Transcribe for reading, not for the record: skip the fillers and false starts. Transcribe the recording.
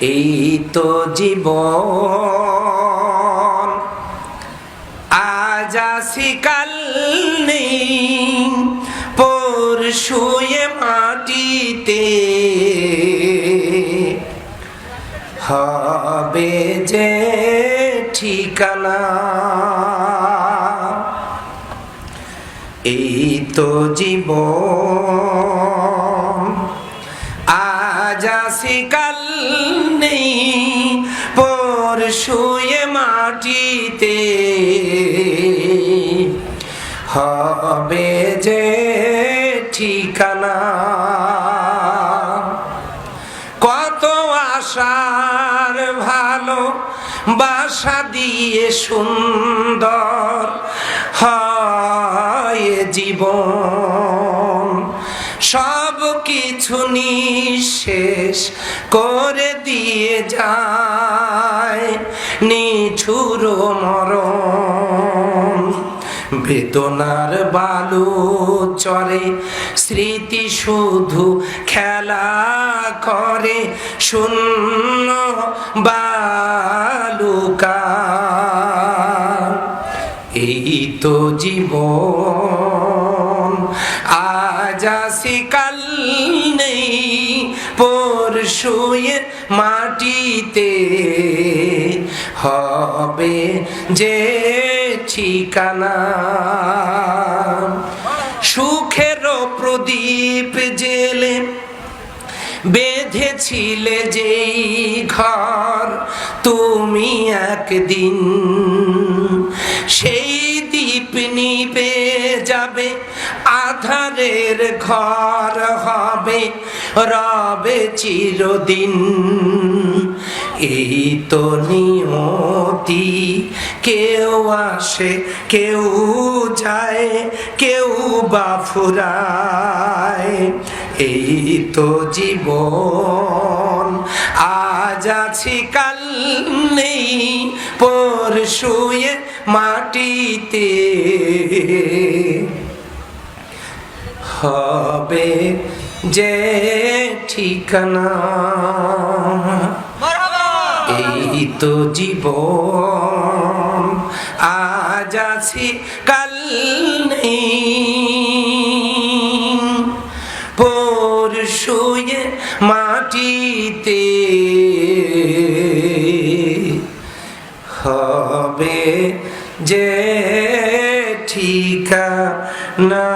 এই তো জীবন, আজ আছি কাল নেই, পরশুয়ে মাটিতে হবে যে ঠিকানা। এই তো জীবন, আজ আছি কাল নেই, পরশুয়ে মাটিতে হবে যে ঠিকানা। কত আশার ভালো বাসা দিয়ে সুন্দর হয় জীবন, সব কিছু নিঃশেষ করে দিয়ে যায় নিঠুর মরণ। বেদনার বালু চরে স্মৃতি শুধু খেলা করে শূন্য বালুকা। এই তো জীবন, আজ আছি কাল নেই, পরশুয়ে মাটিতে হবে যে ঠিকানা। সুখের প্রদীপ জেলে বেঁধেছিলে যেই ঘর তুমি একদিন, সেই দীপ নিভে যাবে, আধারের ঘর হবে রবে চিরদিন। এই তো নিয়তি, কেউ আসে কেউ যায়, কেউ বা ফুরায়। এই তো জীবন, আজ আছি কাল নেই, পরশুয়ে মাটিতে হবে যে ঠিকানা। এই তো জীবন, আজ আছি কাল নেই, পরশুয়ে মাটিতে হবে যে ঠিকানা।